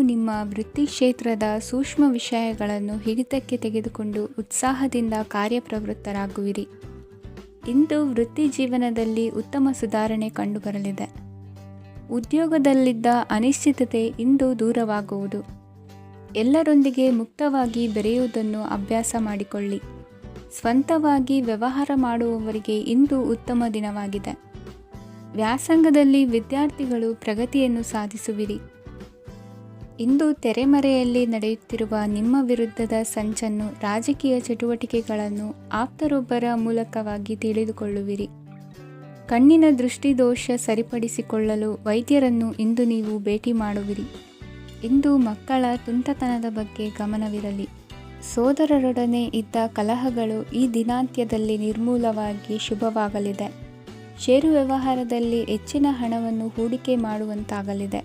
ನಿಮ್ಮ ವೃತ್ತಿ ಕ್ಷೇತ್ರದ ಸೂಕ್ಷ್ಮ ವಿಷಯಗಳನ್ನು ಹಿಡಿತಕ್ಕೆ ತೆಗೆದುಕೊಂಡು ಉತ್ಸಾಹದಿಂದ ಕಾರ್ಯಪ್ರವೃತ್ತರಾಗುವಿರಿ. ಇಂದು ವೃತ್ತಿ ಜೀವನದಲ್ಲಿ ಉತ್ತಮ ಸುಧಾರಣೆ ಕಂಡುಬರಲಿದೆ. ಉದ್ಯೋಗದಲ್ಲಿದ್ದ ಅನಿಶ್ಚಿತತೆ ಇಂದು ದೂರವಾಗುವುದು. ಎಲ್ಲರೊಂದಿಗೆ ಮುಕ್ತವಾಗಿ ಬೆರೆಯುವುದನ್ನು ಅಭ್ಯಾಸ ಮಾಡಿಕೊಳ್ಳಿ. ಸ್ವಂತವಾಗಿ ವ್ಯವಹಾರ ಮಾಡುವವರಿಗೆ ಇಂದು ಉತ್ತಮ ದಿನವಾಗಿದೆ. ವ್ಯಾಸಂಗದಲ್ಲಿ ವಿದ್ಯಾರ್ಥಿಗಳು ಪ್ರಗತಿಯನ್ನು ಸಾಧಿಸುವಿರಿ. ಇಂದು ತೆರೆಮರೆಯಲ್ಲಿ ನಡೆಯುತ್ತಿರುವ ನಿಮ್ಮ ವಿರುದ್ಧದ ಸಂಚನ್ನು, ರಾಜಕೀಯ ಚಟುವಟಿಕೆಗಳನ್ನು ಆಪ್ತರೊಬ್ಬರ ಮೂಲಕವಾಗಿ ತಿಳಿದುಕೊಳ್ಳುವಿರಿ. ಕಣ್ಣಿನ ದೃಷ್ಟಿದೋಷ ಸರಿಪಡಿಸಿಕೊಳ್ಳಲು ವೈದ್ಯರನ್ನು ಇಂದು ನೀವು ಭೇಟಿ ಮಾಡುವಿರಿ. ಇಂದು ಮಕ್ಕಳ ತುಂಟತನದ ಬಗ್ಗೆ ಗಮನವಿರಲಿ. ಸೋದರರೊಡನೆ ಇದ್ದ ಕಲಹಗಳು ಈ ದಿನಾಂತ್ಯದಲ್ಲಿ ನಿರ್ಮೂಲವಾಗಿ ಶುಭವಾಗಲಿದೆ. ಷೇರು ವ್ಯವಹಾರದಲ್ಲಿ ಹೆಚ್ಚಿನ ಹಣವನ್ನು ಹೂಡಿಕೆ ಮಾಡುವಂತಾಗಲಿದೆ.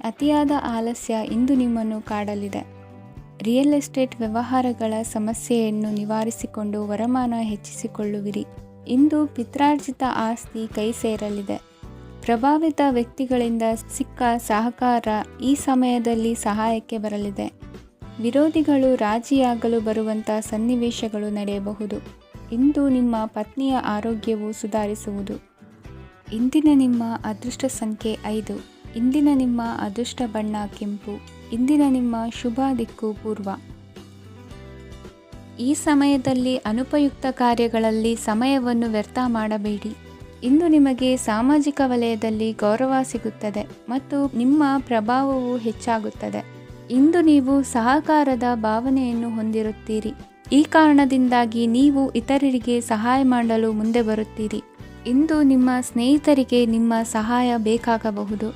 ಅತಿಯಾದ ಆಲಸ್ಯ ಇಂದು ನಿಮ್ಮನ್ನು ಕಾಡಲಿದೆ. ರಿಯಲ್ ಎಸ್ಟೇಟ್ ವ್ಯವಹಾರಗಳ ಸಮಸ್ಯೆಯನ್ನು ನಿವಾರಿಸಿಕೊಂಡು ವರಮಾನ ಹೆಚ್ಚಿಸಿಕೊಳ್ಳುವಿರಿ. ಇಂದು ಪಿತ್ರಾರ್ಜಿತ ಆಸ್ತಿ ಕೈ ಸೇರಲಿದೆ. ಪ್ರಭಾವಿತ ವ್ಯಕ್ತಿಗಳಿಂದ ಸಿಕ್ಕ ಸಹಕಾರ ಈ ಸಮಯದಲ್ಲಿ ಸಹಾಯಕ್ಕೆ ಬರಲಿದೆ. ವಿರೋಧಿಗಳು ರಾಜಿಯಾಗಲು ಬರುವಂಥ ಸನ್ನಿವೇಶಗಳು ನಡೆಯಬಹುದು. ಇಂದು ನಿಮ್ಮ ಪತ್ನಿಯ ಆರೋಗ್ಯವು ಸುಧಾರಿಸುವುದು. ಇಂದಿನ ನಿಮ್ಮ ಅದೃಷ್ಟ ಸಂಖ್ಯೆ 5. ಇಂದಿನ ನಿಮ್ಮ ಅದೃಷ್ಟ ಬಣ್ಣ ಕೆಂಪು. ಇಂದಿನ ನಿಮ್ಮ ಶುಭ ದಿಕ್ಕು ಪೂರ್ವ. ಈ ಸಮಯದಲ್ಲಿ ಅನುಪಯುಕ್ತ ಕಾರ್ಯಗಳಲ್ಲಿ ಸಮಯವನ್ನು ವ್ಯರ್ಥ ಮಾಡಬೇಡಿ. ಇಂದು ನಿಮಗೆ ಸಾಮಾಜಿಕ ವಲಯದಲ್ಲಿ ಗೌರವ ಸಿಗುತ್ತದೆ ಮತ್ತು ನಿಮ್ಮ ಪ್ರಭಾವವು ಹೆಚ್ಚಾಗುತ್ತದೆ. ಇಂದು ನೀವು ಸಹಕಾರದ ಭಾವನೆಯನ್ನು ಹೊಂದಿರುತ್ತೀರಿ. ಈ ಕಾರಣದಿಂದಾಗಿ ನೀವು ಇತರರಿಗೆ ಸಹಾಯ ಮಾಡಲು ಮುಂದೆ ಬರುತ್ತೀರಿ. ಇಂದು ನಿಮ್ಮ ಸ್ನೇಹಿತರಿಗೆ ನಿಮ್ಮ ಸಹಾಯ ಬೇಕಾಗಬಹುದು.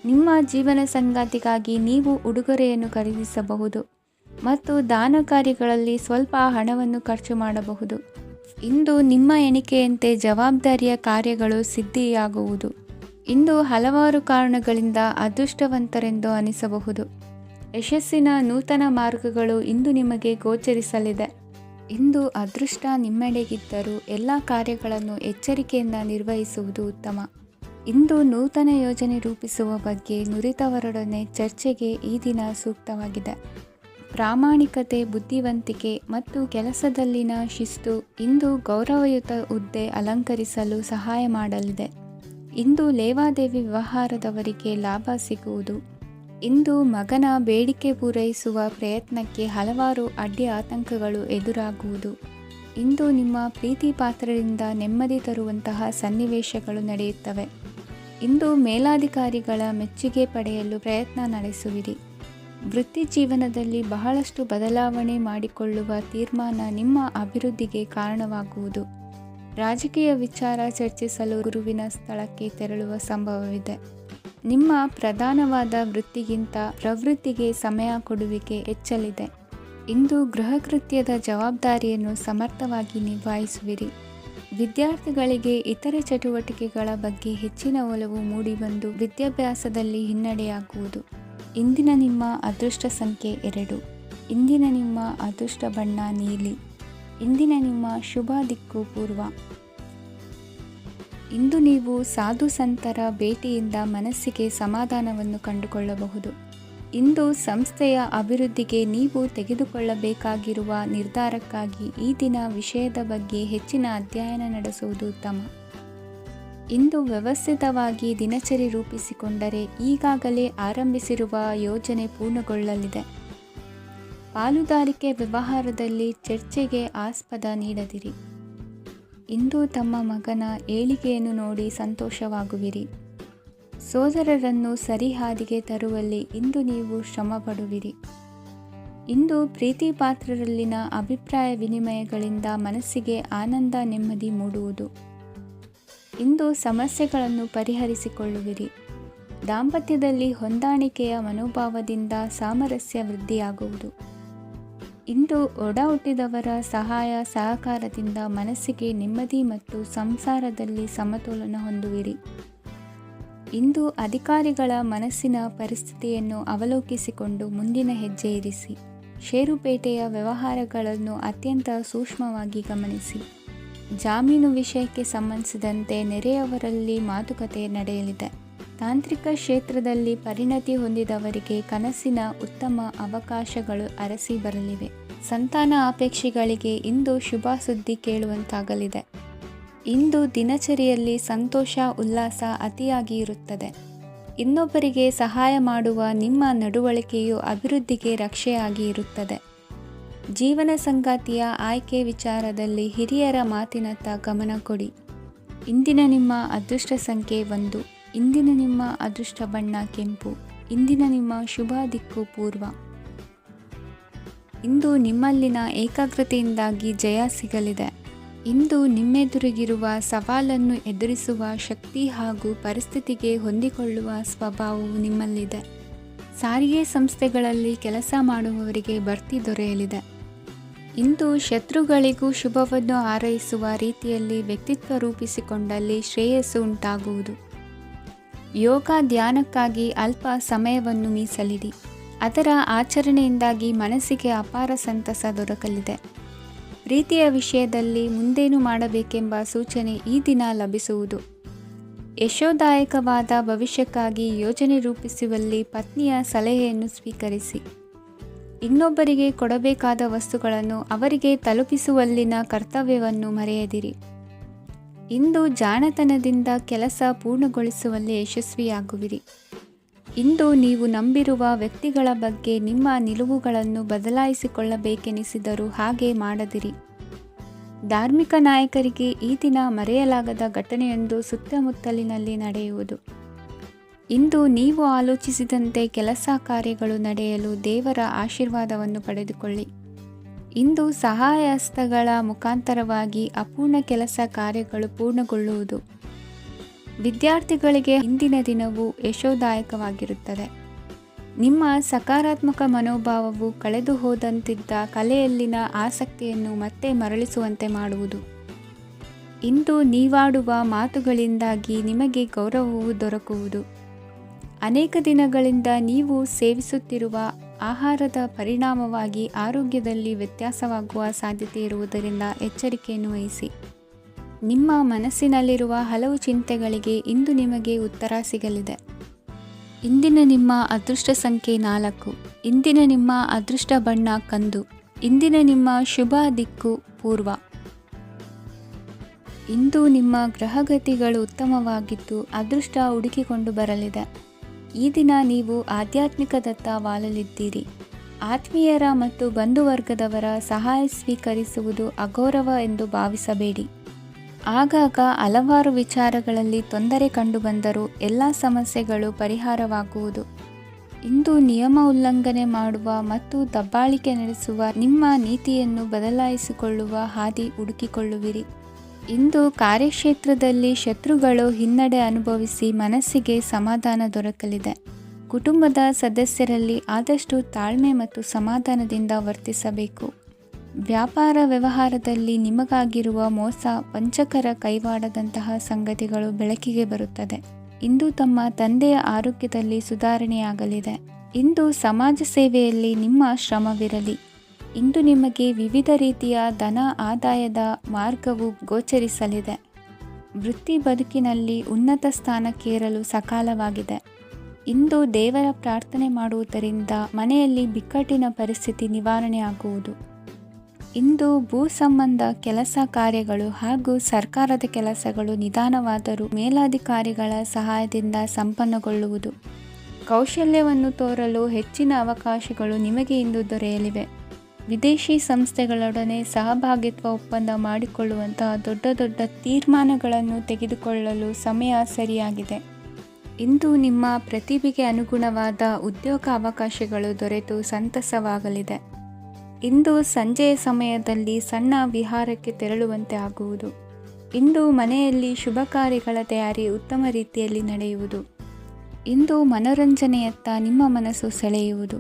ನಿಮ್ಮ ಜೀವನ ಸಂಗಾತಿಗಾಗಿ ನೀವು ಉಡುಗೊರೆಯನ್ನು ಖರೀದಿಸಬಹುದು ಮತ್ತು ದಾನ ಕಾರ್ಯಗಳಲ್ಲಿ ಸ್ವಲ್ಪ ಹಣವನ್ನು ಖರ್ಚು ಮಾಡಬಹುದು. ಇಂದು ನಿಮ್ಮ ಎಣಿಕೆಯಂತೆ ಜವಾಬ್ದಾರಿಯ ಕಾರ್ಯಗಳು ಸಿದ್ಧಿಯಾಗುವುದು. ಇಂದು ಹಲವಾರು ಕಾರಣಗಳಿಂದ ಅದೃಷ್ಟವಂತರೆಂದು ಅನಿಸಬಹುದು. ಯಶಸ್ಸಿನ ನೂತನ ಮಾರ್ಗಗಳು ಇಂದು ನಿಮಗೆ ಗೋಚರಿಸಲಿದೆ. ಇಂದು ಅದೃಷ್ಟ ನಿಮ್ಮೆಡೆಗಿದ್ದರೂ ಎಲ್ಲ ಕಾರ್ಯಗಳನ್ನು ಎಚ್ಚರಿಕೆಯಿಂದ ನಿರ್ವಹಿಸುವುದು ಉತ್ತಮ. ಇಂದು ನೂತನ ಯೋಜನೆ ರೂಪಿಸುವ ಬಗ್ಗೆ ನುರಿತವರೊಡನೆ ಚರ್ಚೆಗೆ ಈ ದಿನ ಸೂಕ್ತವಾಗಿದೆ. ಪ್ರಾಮಾಣಿಕತೆ, ಬುದ್ಧಿವಂತಿಕೆ ಮತ್ತು ಕೆಲಸದಲ್ಲಿನ ಶಿಸ್ತು ಇಂದು ಗೌರವಯುತ ಹುದ್ದೆ ಅಲಂಕರಿಸಲು ಸಹಾಯ ಮಾಡಲಿದೆ. ಇಂದು ಲೇವಾದೇವಿ ವ್ಯವಹಾರದವರಿಗೆ ಲಾಭ ಸಿಗುವುದು. ಇಂದು ಮಗನ ಬೇಡಿಕೆ ಪೂರೈಸುವ ಪ್ರಯತ್ನಕ್ಕೆ ಹಲವಾರು ಅಡ್ಡಿ ಆತಂಕಗಳು ಎದುರಾಗುವುದು. ಇಂದು ನಿಮ್ಮ ಪ್ರೀತಿ ಪಾತ್ರರಿಂದ ನೆಮ್ಮದಿ ತರುವಂತಹ ಸನ್ನಿವೇಶಗಳು ನಡೆಯುತ್ತವೆ. ಇಂದು ಮೇಲಾಧಿಕಾರಿಗಳ ಮೆಚ್ಚುಗೆ ಪಡೆಯಲು ಪ್ರಯತ್ನ ನಡೆಸುವಿರಿ. ವೃತ್ತಿ ಜೀವನದಲ್ಲಿ ಬಹಳಷ್ಟು ಬದಲಾವಣೆ ಮಾಡಿಕೊಳ್ಳುವ ತೀರ್ಮಾನ ನಿಮ್ಮ ಅಭಿವೃದ್ಧಿಗೆ ಕಾರಣವಾಗುವುದು. ರಾಜಕೀಯ ವಿಚಾರ ಚರ್ಚಿಸಲು ಗುರುವಿನ ಸ್ಥಳಕ್ಕೆ ತೆರಳುವ ಸಂಭವವಿದೆ. ನಿಮ್ಮ ಪ್ರಧಾನವಾದ ವೃತ್ತಿಗಿಂತ ಪ್ರವೃತ್ತಿಗೆ ಸಮಯ ಕೊಡುವಿಕೆ ಹೆಚ್ಚಲಿದೆ. ಇಂದು ಗೃಹ ಕೃತ್ಯದ ಜವಾಬ್ದಾರಿಯನ್ನು ಸಮರ್ಥವಾಗಿ ನಿಭಾಯಿಸುವಿರಿ. ವಿದ್ಯಾರ್ಥಿಗಳಿಗೆ ಇತರೆ ಚಟುವಟಿಕೆಗಳ ಬಗ್ಗೆ ಹೆಚ್ಚಿನ ಒಲವು ಮೂಡಿಬಂದು ವಿದ್ಯಾಭ್ಯಾಸದಲ್ಲಿ ಹಿನ್ನಡೆಯಾಗುವುದು. ಇಂದಿನ ನಿಮ್ಮ ಅದೃಷ್ಟ ಸಂಖ್ಯೆ 2. ಇಂದಿನ ನಿಮ್ಮ ಅದೃಷ್ಟ ಬಣ್ಣ ನೀಲಿ. ಇಂದಿನ ನಿಮ್ಮ ಶುಭ ದಿಕ್ಕು ಪೂರ್ವ. ಇಂದು ನೀವು ಸಾಧು ಸಂತರ ಭೇಟಿಯಿಂದ ಮನಸ್ಸಿಗೆ ಸಮಾಧಾನವನ್ನು ಕಂಡುಕೊಳ್ಳಬಹುದು. ಇಂದು ಸಂಸ್ಥೆಯ ಅಭಿವೃದ್ಧಿಗೆ ನೀವು ತೆಗೆದುಕೊಳ್ಳಬೇಕಾಗಿರುವ ನಿರ್ಧಾರಕ್ಕಾಗಿ ಈ ದಿನ ವಿಷಯದ ಬಗ್ಗೆ ಹೆಚ್ಚಿನ ಅಧ್ಯಯನ ನಡೆಸುವುದು ಉತ್ತಮ. ಇಂದು ವ್ಯವಸ್ಥಿತವಾಗಿ ದಿನಚರಿ ರೂಪಿಸಿಕೊಂಡರೆ ಈಗಾಗಲೇ ಆರಂಭಿಸಿರುವ ಯೋಜನೆ ಪೂರ್ಣಗೊಳ್ಳಲಿದೆ. ಪಾಲುದಾರಿಕೆ ವ್ಯವಹಾರದಲ್ಲಿ ಚರ್ಚೆಗೆ ಆಸ್ಪದ ನೀಡದಿರಿ. ಇಂದು ತಮ್ಮ ಮಗನ ಏಳಿಗೆಯನ್ನು ನೋಡಿ ಸಂತೋಷವಾಗುವಿರಿ. ಸೋದರರನ್ನು ಸರಿಹಾದಿಗೆ ತರುವಲ್ಲಿ ಇಂದು ನೀವು ಶ್ರಮಪಡುವಿರಿ. ಇಂದು ಪ್ರೀತಿ ಪಾತ್ರರಲ್ಲಿನ ಅಭಿಪ್ರಾಯ ವಿನಿಮಯಗಳಿಂದ ಮನಸ್ಸಿಗೆ ಆನಂದ, ನೆಮ್ಮದಿ ಮೂಡುವುದು. ಇಂದು ಸಮಸ್ಯೆಗಳನ್ನು ಪರಿಹರಿಸಿಕೊಳ್ಳುವಿರಿ. ದಾಂಪತ್ಯದಲ್ಲಿ ಹೊಂದಾಣಿಕೆಯ ಮನೋಭಾವದಿಂದ ಸಾಮರಸ್ಯ ವೃದ್ಧಿಯಾಗುವುದು. ಇಂದು ಒಡ ಹುಟ್ಟಿದವರ ಸಹಾಯ ಸಹಕಾರದಿಂದ ಮನಸ್ಸಿಗೆ ನೆಮ್ಮದಿ ಮತ್ತು ಸಂಸಾರದಲ್ಲಿ ಸಮತೋಲನ ಹೊಂದುವಿರಿ. ಇಂದು ಅಧಿಕಾರಿಗಳ ಮನಸ್ಸಿನ ಪರಿಸ್ಥಿತಿಯನ್ನು ಅವಲೋಕಿಸಿಕೊಂಡು ಮುಂದಿನ ಹೆಜ್ಜೆ ಇರಿಸಿ. ಷೇರುಪೇಟೆಯ ವ್ಯವಹಾರಗಳನ್ನು ಅತ್ಯಂತ ಸೂಕ್ಷ್ಮವಾಗಿ ಗಮನಿಸಿ. ಜಾಮೀನು ವಿಷಯಕ್ಕೆ ಸಂಬಂಧಿಸಿದಂತೆ ನೆರೆಯವರಲ್ಲಿ ಮಾತುಕತೆ ನಡೆಯಲಿದೆ. ತಾಂತ್ರಿಕ ಕ್ಷೇತ್ರದಲ್ಲಿ ಪರಿಣತಿ ಹೊಂದಿದವರಿಗೆ ಕನಸಿನ ಉತ್ತಮ ಅವಕಾಶಗಳು ಅರಸಿ ಬರಲಿವೆ. ಸಂತಾನ ಅಪೇಕ್ಷೆಗಳಿಗೆ ಇಂದು ಶುಭ ಸುದ್ದಿ ಕೇಳುವಂತಾಗಲಿದೆ. ಇಂದು ದಿನಚರಿಯಲ್ಲಿ ಸಂತೋಷ ಉಲ್ಲಾಸ ಅತಿಯಾಗಿ ಇರುತ್ತದೆ. ಇನ್ನೊಬ್ಬರಿಗೆ ಸಹಾಯ ಮಾಡುವ ನಿಮ್ಮ ನಡವಳಿಕೆಯು ಅಭಿವೃದ್ಧಿಗೆ ರಕ್ಷೆಯಾಗಿ ಇರುತ್ತದೆ. ಜೀವನ ಸಂಗಾತಿಯ ಆಯ್ಕೆ ವಿಚಾರದಲ್ಲಿ ಹಿರಿಯರ ಮಾತಿನತ್ತ ಗಮನ ಕೊಡಿ. ಇಂದಿನ ನಿಮ್ಮ ಅದೃಷ್ಟ ಸಂಖ್ಯೆ 1. ಇಂದಿನ ನಿಮ್ಮ ಅದೃಷ್ಟ ಬಣ್ಣ ಕೆಂಪು. ಇಂದಿನ ನಿಮ್ಮ ಶುಭ ದಿಕ್ಕು ಪೂರ್ವ. ಇಂದು ನಿಮ್ಮಲ್ಲಿನ ಏಕಾಗ್ರತೆಯಿಂದಾಗಿ ಜಯ ಸಿಗಲಿದೆ. ಇಂದು ನಿಮ್ಮೆದುರಿಗಿರುವ ಸವಾಲನ್ನು ಎದುರಿಸುವ ಶಕ್ತಿ ಹಾಗೂ ಪರಿಸ್ಥಿತಿಗೆ ಹೊಂದಿಕೊಳ್ಳುವ ಸ್ವಭಾವವು ನಿಮ್ಮಲ್ಲಿದೆ. ಸಾರಿಗೆ ಸಂಸ್ಥೆಗಳಲ್ಲಿ ಕೆಲಸ ಮಾಡುವವರಿಗೆ ಬಡ್ತಿ ದೊರೆಯಲಿದೆ. ಇಂದು ಶತ್ರುಗಳಿಗೂ ಶುಭವನ್ನು ಹಾರೈಸುವ ರೀತಿಯಲ್ಲಿ ವ್ಯಕ್ತಿತ್ವ ರೂಪಿಸಿಕೊಂಡಲ್ಲಿ ಶ್ರೇಯಸ್ಸು ಉಂಟಾಗುವುದು. ಯೋಗ ಧ್ಯಾನಕ್ಕಾಗಿ ಅಲ್ಪ ಸಮಯವನ್ನು ಮೀಸಲಿಡಿ. ಅದರ ಆಚರಣೆಯಿಂದಾಗಿ ಮನಸ್ಸಿಗೆ ಅಪಾರ ಸಂತಸ ದೊರಕಲಿದೆ. ಪ್ರೀತಿಯ ವಿಷಯದಲ್ಲಿ ಮುಂದೇನು ಮಾಡಬೇಕೆಂಬ ಸೂಚನೆ ಈ ದಿನ ಲಭಿಸುವುದು. ಯಶೋದಾಯಕವಾದ ಭವಿಷ್ಯಕ್ಕಾಗಿ ಯೋಜನೆ ರೂಪಿಸುವಲ್ಲಿ ಪತ್ನಿಯ ಸಲಹೆಯನ್ನು ಸ್ವೀಕರಿಸಿ. ಇನ್ನೊಬ್ಬರಿಗೆ ಕೊಡಬೇಕಾದ ವಸ್ತುಗಳನ್ನು ಅವರಿಗೆ ತಲುಪಿಸುವಲ್ಲಿನ ಕರ್ತವ್ಯವನ್ನು ಮರೆಯದಿರಿ. ಇಂದು ಜಾಣತನದಿಂದ ಕೆಲಸ ಪೂರ್ಣಗೊಳಿಸುವಲ್ಲಿ ಯಶಸ್ವಿಯಾಗುವಿರಿ. ಇಂದು ನೀವು ನಂಬಿರುವ ವ್ಯಕ್ತಿಗಳ ಬಗ್ಗೆ ನಿಮ್ಮ ನಿಲುವುಗಳನ್ನು ಬದಲಾಯಿಸಿಕೊಳ್ಳಬೇಕೆನಿಸಿದರೂ ಹಾಗೆ ಮಾಡದಿರಿ. ಧಾರ್ಮಿಕ ನಾಯಕರಿಗೆ ಈ ದಿನ ಮರೆಯಲಾಗದ ಘಟನೆಯೊಂದು ಸುತ್ತಮುತ್ತಲಿನಲ್ಲಿ ನಡೆಯುವುದು. ಇಂದು ನೀವು ಆಲೋಚಿಸಿದಂತೆ ಕೆಲಸ ಕಾರ್ಯಗಳು ನಡೆಯಲು ದೇವರ ಆಶೀರ್ವಾದವನ್ನು ಪಡೆದುಕೊಳ್ಳಿ. ಇಂದು ಸಹಾಯ ಹಸ್ತಗಳ ಮುಖಾಂತರವಾಗಿ ಅಪೂರ್ಣ ಕೆಲಸ ಕಾರ್ಯಗಳು ಪೂರ್ಣಗೊಳ್ಳುವುದು. ವಿದ್ಯಾರ್ಥಿಗಳಿಗೆ ಇಂದಿನ ದಿನವು ಯಶೋದಾಯಕವಾಗಿರುತ್ತದೆ. ನಿಮ್ಮ ಸಕಾರಾತ್ಮಕ ಮನೋಭಾವವು ಕಳೆದು ಹೋದಂತಿದ್ದ ಕಲೆಯಲ್ಲಿನ ಆಸಕ್ತಿಯನ್ನು ಮತ್ತೆ ಮರಳಿಸುವಂತೆ ಮಾಡುವುದು. ಇಂದು ನೀವಾಡುವ ಮಾತುಗಳಿಂದಾಗಿ ನಿಮಗೆ ಗೌರವವು ದೊರಕುವುದು. ಅನೇಕ ದಿನಗಳಿಂದ ನೀವು ಸೇವಿಸುತ್ತಿರುವ ಆಹಾರದ ಪರಿಣಾಮವಾಗಿ ಆರೋಗ್ಯದಲ್ಲಿ ವ್ಯತ್ಯಾಸವಾಗುವ ಸಾಧ್ಯತೆ ಇರುವುದರಿಂದ ಎಚ್ಚರಿಕೆಯನ್ನು ವಹಿಸಿ. ನಿಮ್ಮ ಮನಸ್ಸಿನಲ್ಲಿರುವ ಹಲವು ಚಿಂತೆಗಳಿಗೆ ಇಂದು ನಿಮಗೆ ಉತ್ತರ ಸಿಗಲಿದೆ. ಇಂದಿನ ನಿಮ್ಮ ಅದೃಷ್ಟ ಸಂಖ್ಯೆ 4. ಇಂದಿನ ನಿಮ್ಮ ಅದೃಷ್ಟ ಬಣ್ಣ ಕಂದು. ಇಂದಿನ ನಿಮ್ಮ ಶುಭ ದಿಕ್ಕು ಪೂರ್ವ. ಇಂದು ನಿಮ್ಮ ಗ್ರಹಗತಿಗಳು ಉತ್ತಮವಾಗಿದ್ದು ಅದೃಷ್ಟ ಹುಡುಕಿಕೊಂಡು ಬರಲಿದೆ. ಈ ದಿನ ನೀವು ಆಧ್ಯಾತ್ಮಿಕದತ್ತ ವಾಲಲಿದ್ದೀರಿ. ಆತ್ಮೀಯರ ಮತ್ತು ಬಂಧುವರ್ಗದವರ ಸಹಾಯ ಸ್ವೀಕರಿಸುವುದು ಅಗೌರವ ಎಂದು ಭಾವಿಸಬೇಡಿ. ಆಗಾಗ ಹಲವಾರು ವಿಚಾರಗಳಲ್ಲಿ ತೊಂದರೆ ಕಂಡುಬಂದರೂ ಎಲ್ಲ ಸಮಸ್ಯೆಗಳು ಪರಿಹಾರವಾಗುವುದು. ಇಂದು ನಿಯಮ ಉಲ್ಲಂಘನೆ ಮಾಡುವ ಮತ್ತು ದಬ್ಬಾಳಿಕೆ ನಡೆಸುವ ನಿಮ್ಮ ನೀತಿಯನ್ನು ಬದಲಾಯಿಸಿಕೊಳ್ಳುವ ಹಾದಿ ಹುಡುಕಿಕೊಳ್ಳುವಿರಿ. ಇಂದು ಕಾರ್ಯಕ್ಷೇತ್ರದಲ್ಲಿ ಶತ್ರುಗಳು ಹಿನ್ನಡೆ ಅನುಭವಿಸಿ ಮನಸ್ಸಿಗೆ ಸಮಾಧಾನ ದೊರಕಲಿದೆ. ಕುಟುಂಬದ ಸದಸ್ಯರಲ್ಲಿ ಆದಷ್ಟು ತಾಳ್ಮೆ ಮತ್ತು ಸಮಾಧಾನದಿಂದ ವರ್ತಿಸಬೇಕು. ವ್ಯಾಪಾರ ವ್ಯವಹಾರದಲ್ಲಿ ನಿಮಗಾಗಿರುವ ಮೋಸ, ವಂಚಕರ ಕೈವಾಡದಂತಹ ಸಂಗತಿಗಳು ಬೆಳಕಿಗೆ ಬರುತ್ತದೆ. ಇಂದು ತಮ್ಮ ತಂದೆಯ ಆರೋಗ್ಯದಲ್ಲಿ ಸುಧಾರಣೆಯಾಗಲಿದೆ. ಇಂದು ಸಮಾಜ ಸೇವೆಯಲ್ಲಿ ನಿಮ್ಮ ಶ್ರಮವಿರಲಿ. ಇಂದು ನಿಮಗೆ ವಿವಿಧ ರೀತಿಯ ಧನ ಆದಾಯದ ಮಾರ್ಗವು ಗೋಚರಿಸಲಿದೆ. ವೃತ್ತಿ ಬದುಕಿನಲ್ಲಿ ಉನ್ನತ ಸ್ಥಾನಕ್ಕೇರಲು ಸಕಾಲವಾಗಿದೆ. ಇಂದು ದೇವರ ಪ್ರಾರ್ಥನೆ ಮಾಡುವುದರಿಂದ ಮನೆಯಲ್ಲಿ ಬಿಕ್ಕಟ್ಟಿನ ಪರಿಸ್ಥಿತಿ ನಿವಾರಣೆಯಾಗುವುದು. ಇಂದು ಭೂ ಸಂಬಂಧ ಕೆಲಸ ಕಾರ್ಯಗಳು ಹಾಗೂ ಸರ್ಕಾರದ ಕೆಲಸಗಳು ನಿಧಾನವಾದರೂ ಮೇಲಾಧಿಕಾರಿಗಳ ಸಹಾಯದಿಂದ ಸಂಪನ್ನಗೊಳ್ಳುವುದು. ಕೌಶಲ್ಯವನ್ನು ತೋರಲು ಹೆಚ್ಚಿನ ಅವಕಾಶಗಳು ನಿಮಗೆ ಇಂದು ದೊರೆಯಲಿವೆ. ವಿದೇಶಿ ಸಂಸ್ಥೆಗಳೊಡನೆ ಸಹಭಾಗಿತ್ವ ಒಪ್ಪಂದ ಮಾಡಿಕೊಳ್ಳುವಂತಹ ದೊಡ್ಡ ದೊಡ್ಡ ತೀರ್ಮಾನಗಳನ್ನು ತೆಗೆದುಕೊಳ್ಳಲು ಸಮಯ ಸರಿಯಾಗಿದೆ. ಇಂದು ನಿಮ್ಮ ಪ್ರತಿಭೆಗೆ ಅನುಗುಣವಾದ ಉದ್ಯೋಗ ಅವಕಾಶಗಳು ದೊರೆತು ಸಂತಸವಾಗಲಿದೆ. ಇಂದು ಸಂಜೆಯ ಸಮಯದಲ್ಲಿ ಸಣ್ಣ ವಿಹಾರಕ್ಕೆ ತೆರಳುವಂತೆ ಆಗುವುದು. ಇಂದು ಮನೆಯಲ್ಲಿ ಶುಭ ಕಾರ್ಯಗಳ ತಯಾರಿ ಉತ್ತಮ ರೀತಿಯಲ್ಲಿ ನಡೆಯುವುದು. ಇಂದು ಮನೋರಂಜನೆಯತ್ತ ನಿಮ್ಮ ಮನಸ್ಸು ಸೆಳೆಯುವುದು.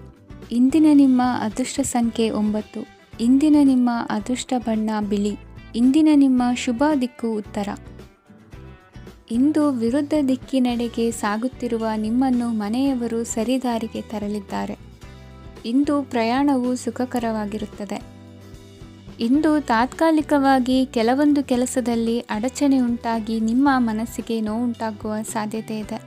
ಇಂದಿನ ನಿಮ್ಮ ಅದೃಷ್ಟ ಸಂಖ್ಯೆ 9. ಇಂದಿನ ನಿಮ್ಮ ಅದೃಷ್ಟ ಬಣ್ಣ ಬಿಳಿ. ಇಂದಿನ ನಿಮ್ಮ ಶುಭ ದಿಕ್ಕು ಉತ್ತರ. ಇಂದು ವಿರುದ್ಧ ದಿಕ್ಕಿನೆಡೆಗೆ ಸಾಗುತ್ತಿರುವ ನಿಮ್ಮನ್ನು ಮನೆಯವರು ಸರಿದಾರಿಗೆ ತರಲಿದ್ದಾರೆ. ಇಂದು ಪ್ರಯಾಣವು ಸುಖಕರವಾಗಿರುತ್ತದೆ. ಇಂದು ತಾತ್ಕಾಲಿಕವಾಗಿ ಕೆಲವೊಂದು ಕೆಲಸದಲ್ಲಿ ಅಡಚಣೆ ಉಂಟಾಗಿ ನಿಮ್ಮ ಮನಸ್ಸಿಗೆ ನೋವುಂಟಾಗುವ ಸಾಧ್ಯತೆ ಇದೆ.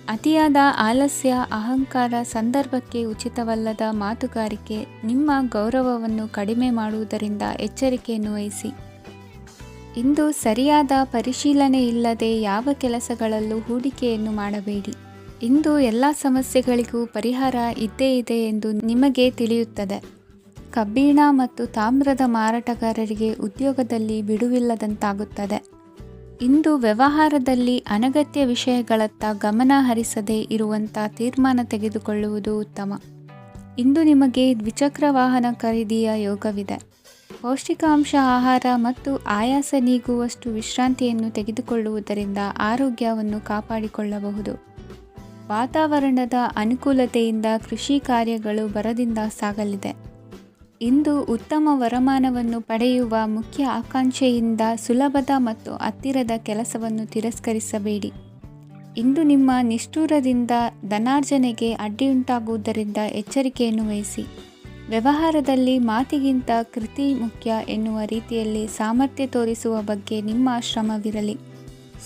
ಅತಿಯಾದ ಆಲಸ್ಯ, ಅಹಂಕಾರ, ಸಂದರ್ಭಕ್ಕೆ ಉಚಿತವಲ್ಲದ ಮಾತುಗಾರಿಕೆ ನಿಮ್ಮ ಗೌರವವನ್ನು ಕಡಿಮೆ ಮಾಡುವುದರಿಂದ ಎಚ್ಚರಿಕೆಯನ್ನು ವಹಿಸಿ. ಇಂದು ಸರಿಯಾದ ಪರಿಶೀಲನೆ ಇಲ್ಲದೆ ಯಾವ ಕೆಲಸಗಳಲ್ಲೂ ಹೂಡಿಕೆಯನ್ನು ಮಾಡಬೇಡಿ. ಇಂದು ಎಲ್ಲ ಸಮಸ್ಯೆಗಳಿಗೂ ಪರಿಹಾರ ಇದ್ದೇ ಇದೆ ಎಂದು ನಿಮಗೆ ತಿಳಿಯುತ್ತದೆ. ಕಬ್ಬಿಣ ಮತ್ತು ತಾಮ್ರದ ಮಾರಾಟಗಾರರಿಗೆ ಉದ್ಯೋಗದಲ್ಲಿ ಬಿಡುವಿಲ್ಲದಂತಾಗುತ್ತದೆ. ಇಂದು ವ್ಯವಹಾರದಲ್ಲಿ ಅನಗತ್ಯ ವಿಷಯಗಳತ್ತ ಗಮನ ಹರಿಸದೇ ಇರುವಂಥ ತೀರ್ಮಾನ ತೆಗೆದುಕೊಳ್ಳುವುದು ಉತ್ತಮ. ಇಂದು ನಿಮಗೆ ದ್ವಿಚಕ್ರ ವಾಹನ ಖರೀದಿಯ ಯೋಗವಿದೆ. ಪೌಷ್ಟಿಕಾಂಶ ಆಹಾರ ಮತ್ತು ಆಯಾಸ ನೀಗುವಷ್ಟು ವಿಶ್ರಾಂತಿಯನ್ನು ತೆಗೆದುಕೊಳ್ಳುವುದರಿಂದ ಆರೋಗ್ಯವನ್ನು ಕಾಪಾಡಿಕೊಳ್ಳಬಹುದು. ವಾತಾವರಣದ ಅನುಕೂಲತೆಯಿಂದ ಕೃಷಿ ಕಾರ್ಯಗಳು ಭರದಿಂದ ಸಾಗಲಿದೆ. ಇಂದು ಉತ್ತಮ ವರಮಾನವನ್ನು ಪಡೆಯುವ ಮುಖ್ಯ ಆಕಾಂಕ್ಷೆಯಿಂದ ಸುಲಭದ ಮತ್ತು ಹತ್ತಿರದ ಕೆಲಸವನ್ನು ತಿರಸ್ಕರಿಸಬೇಡಿ. ಇಂದು ನಿಮ್ಮ ನಿಷ್ಠುರದಿಂದ ಧನಾರ್ಜನೆಗೆ ಅಡ್ಡಿಯುಂಟಾಗುವುದರಿಂದ ಎಚ್ಚರಿಕೆಯನ್ನು ವಹಿಸಿ. ವ್ಯವಹಾರದಲ್ಲಿ ಮಾತಿಗಿಂತ ಕೃತಿ ಮುಖ್ಯ ಎನ್ನುವ ರೀತಿಯಲ್ಲಿ ಸಾಮರ್ಥ್ಯ ತೋರಿಸುವ ಬಗ್ಗೆ ನಿಮ್ಮ ಶ್ರಮವಿರಲಿ.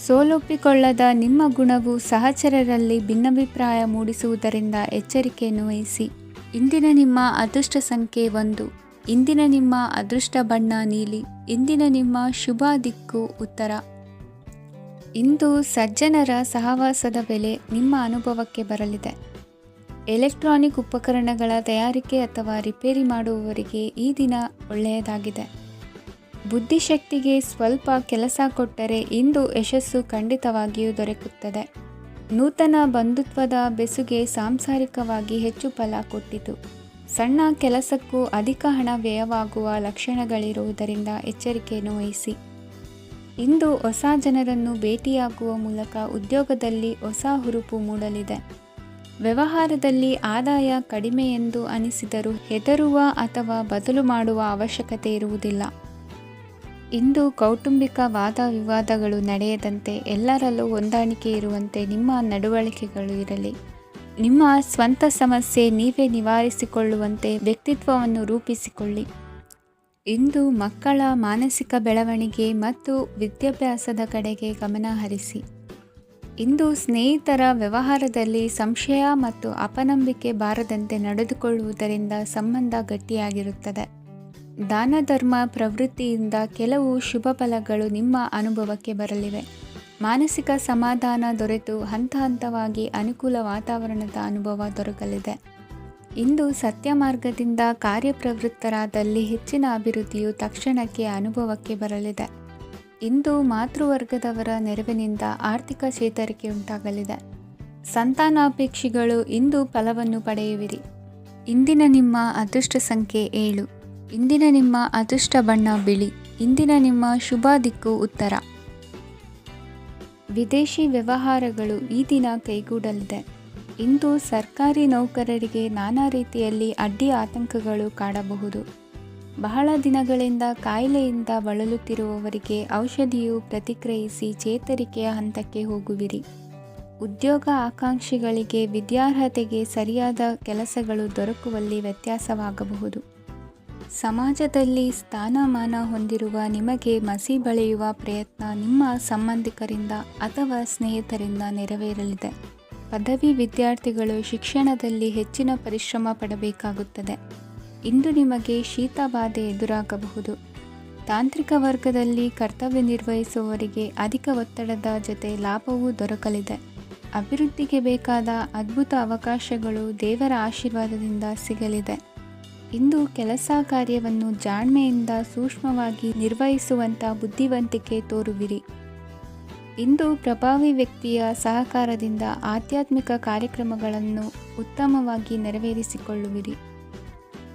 ಸೋಲೊಪ್ಪಿಕೊಳ್ಳದ ನಿಮ್ಮ ಗುಣವು ಸಹಚರರಲ್ಲಿ ಭಿನ್ನಾಭಿಪ್ರಾಯ ಮೂಡಿಸುವುದರಿಂದ ಎಚ್ಚರಿಕೆಯನ್ನು ವಹಿಸಿ. ಇಂದಿನ ನಿಮ್ಮ ಅದೃಷ್ಟ ಸಂಖ್ಯೆ 1. ಇಂದಿನ ನಿಮ್ಮ ಅದೃಷ್ಟ ಬಣ್ಣ ನೀಲಿ. ಇಂದಿನ ನಿಮ್ಮ ಶುಭ ದಿಕ್ಕು ಉತ್ತರ. ಇಂದು ಸಜ್ಜನರ ಸಹವಾಸದ ಬೆಲೆ ನಿಮ್ಮ ಅನುಭವಕ್ಕೆ ಬರಲಿದೆ. ಎಲೆಕ್ಟ್ರಾನಿಕ್ ಉಪಕರಣಗಳ ತಯಾರಿಕೆ ಅಥವಾ ರಿಪೇರಿ ಮಾಡುವವರಿಗೆ ಈ ದಿನ ಒಳ್ಳೆಯದಾಗಿದೆ. ಬುದ್ಧಿಶಕ್ತಿಗೆ ಸ್ವಲ್ಪ ಕೆಲಸ ಕೊಟ್ಟರೆ ಇಂದು ಯಶಸ್ಸು ಖಂಡಿತವಾಗಿಯೂ ದೊರಕುತ್ತದೆ. ನೂತನ ಬಂಧುತ್ವದ ಬೆಸುಗೆ ಸಾಂಸಾರಿಕವಾಗಿ ಹೆಚ್ಚು ಫಲ ಕೊಟ್ಟಿತು. ಸಣ್ಣ ಕೆಲಸಕ್ಕೂ ಅಧಿಕ ಹಣ ವ್ಯಯವಾಗುವ ಲಕ್ಷಣಗಳಿರುವುದರಿಂದ ಎಚ್ಚರಿಕೆಯನ್ನು ವಹಿಸಿ. ಇಂದು ಹೊಸ ಜನರನ್ನು ಭೇಟಿಯಾಗುವ ಮೂಲಕ ಉದ್ಯೋಗದಲ್ಲಿ ಹೊಸ ಹುರುಪು ಮೂಡಲಿದೆ. ವ್ಯವಹಾರದಲ್ಲಿ ಆದಾಯ ಕಡಿಮೆ ಎಂದು ಅನಿಸಿದರೂ ಹೆದರುವ ಅಥವಾ ಬದಲು ಮಾಡುವ ಅವಶ್ಯಕತೆ ಇರುವುದಿಲ್ಲ. ಇಂದು ಕೌಟುಂಬಿಕ ವಾದ ವಿವಾದಗಳು ನಡೆಯದಂತೆ ಎಲ್ಲರಲ್ಲೂ ಹೊಂದಾಣಿಕೆ ಇರುವಂತೆ ನಿಮ್ಮ ನಡವಳಿಕೆಗಳು ಇರಲಿ. ನಿಮ್ಮ ಸ್ವಂತ ಸಮಸ್ಯೆ ನೀವೇ ನಿವಾರಿಸಿಕೊಳ್ಳುವಂತೆ ವ್ಯಕ್ತಿತ್ವವನ್ನು ರೂಪಿಸಿಕೊಳ್ಳಿ. ಇಂದು ಮಕ್ಕಳ ಮಾನಸಿಕ ಬೆಳವಣಿಗೆ ಮತ್ತು ವಿದ್ಯಾಭ್ಯಾಸದ ಕಡೆಗೆ ಗಮನ ಹರಿಸಿ. ಇಂದು ಸ್ನೇಹಿತರ ವ್ಯವಹಾರದಲ್ಲಿ ಸಂಶಯ ಮತ್ತು ಅಪನಂಬಿಕೆ ಬಾರದಂತೆ ನಡೆದುಕೊಳ್ಳುವುದರಿಂದ ಸಂಬಂಧ ಗಟ್ಟಿಯಾಗಿರುತ್ತದೆ. ದಾನ ಧರ್ಮ ಪ್ರವೃತ್ತಿಯಿಂದ ಕೆಲವು ಶುಭ ಫಲಗಳು ನಿಮ್ಮ ಅನುಭವಕ್ಕೆ ಬರಲಿವೆ. ಮಾನಸಿಕ ಸಮಾಧಾನ ದೊರೆತು ಹಂತ ಹಂತವಾಗಿ ಅನುಕೂಲ ವಾತಾವರಣದ ಅನುಭವ ದೊರಕಲಿದೆ. ಇಂದು ಸತ್ಯ ಮಾರ್ಗದಿಂದ ಕಾರ್ಯಪ್ರವೃತ್ತರಾದಲ್ಲಿ ಹೆಚ್ಚಿನ ಅಭಿವೃದ್ಧಿಯು ತಕ್ಷಣಕ್ಕೆ ಅನುಭವಕ್ಕೆ ಬರಲಿದೆ. ಇಂದು ಮಾತೃವರ್ಗದವರ ನೆರವಿನಿಂದ ಆರ್ಥಿಕ ಚೇತರಿಕೆ ಉಂಟಾಗಲಿದೆ. ಸಂತಾನಾಪೇಕ್ಷಿಗಳು ಇಂದು ಫಲವನ್ನು ಪಡೆಯುವಿರಿ. ಇಂದಿನ ನಿಮ್ಮ ಅದೃಷ್ಟ ಸಂಖ್ಯೆ 7. ಇಂದಿನ ನಿಮ್ಮ ಅದೃಷ್ಟ ಬಣ್ಣ ಬಿಳಿ. ಇಂದಿನ ನಿಮ್ಮ ಶುಭ ದಿಕ್ಕು ಉತ್ತರ. ವಿದೇಶಿ ವ್ಯವಹಾರಗಳು ಈ ದಿನ ಕೈಗೂಡಲಿದೆ. ಇಂದು ಸರ್ಕಾರಿ ನೌಕರರಿಗೆ ನಾನಾ ರೀತಿಯಲ್ಲಿ ಅಡ್ಡಿ ಆತಂಕಗಳು ಕಾಡಬಹುದು. ಬಹಳ ದಿನಗಳಿಂದ ಕಾಯಿಲೆಯಿಂದ ಬಳಲುತ್ತಿರುವವರಿಗೆ ಔಷಧಿಯು ಪ್ರತಿಕ್ರಿಯಿಸಿ ಚೇತರಿಕೆಯ ಹಂತಕ್ಕೆ ಹೋಗುವಿರಿ. ಉದ್ಯೋಗ ಆಕಾಂಕ್ಷಿಗಳಿಗೆ ವಿದ್ಯಾರ್ಹತೆಗೆ ಸರಿಯಾದ ಕೆಲಸಗಳು ದೊರಕುವಲ್ಲಿ ವ್ಯತ್ಯಾಸವಾಗಬಹುದು. ಸಮಾಜದಲ್ಲಿ ಸ್ಥಾನಮಾನ ಹೊಂದಿರುವ ನಿಮಗೆ ಮಸಿ ಬಳಿಯುವ ಪ್ರಯತ್ನ ನಿಮ್ಮ ಸಂಬಂಧಿಕರಿಂದ ಅಥವಾ ಸ್ನೇಹಿತರಿಂದ ನೆರವೇರಲಿದೆ. ಪದವಿ ವಿದ್ಯಾರ್ಥಿಗಳು ಶಿಕ್ಷಣದಲ್ಲಿ ಹೆಚ್ಚಿನ ಪರಿಶ್ರಮ ಪಡಬೇಕಾಗುತ್ತದೆ. ಇಂದು ನಿಮಗೆ ಶೀತ ಬಾಧೆ ಎದುರಾಗಬಹುದು. ತಾಂತ್ರಿಕ ವರ್ಗದಲ್ಲಿ ಕರ್ತವ್ಯ ನಿರ್ವಹಿಸುವವರಿಗೆ ಅಧಿಕ ಒತ್ತಡದ ಜೊತೆ ಲಾಭವೂ ದೊರಕಲಿದೆ. ಅಭಿವೃದ್ಧಿಗೆ ಬೇಕಾದ ಅದ್ಭುತ ಅವಕಾಶಗಳು ದೇವರ ಆಶೀರ್ವಾದದಿಂದ ಸಿಗಲಿದೆ. ಇಂದು ಕೆಲಸ ಕಾರ್ಯವನ್ನು ಜಾಣ್ಮೆಯಿಂದ ಸೂಕ್ಷ್ಮವಾಗಿ ನಿರ್ವಹಿಸುವಂಥ ಬುದ್ಧಿವಂತಿಕೆ ತೋರುವಿರಿ. ಇಂದು ಪ್ರಭಾವಿ ವ್ಯಕ್ತಿಯ ಸಹಕಾರದಿಂದ ಆಧ್ಯಾತ್ಮಿಕ ಕಾರ್ಯಕ್ರಮಗಳನ್ನು ಉತ್ತಮವಾಗಿ ನೆರವೇರಿಸಿಕೊಳ್ಳುವಿರಿ.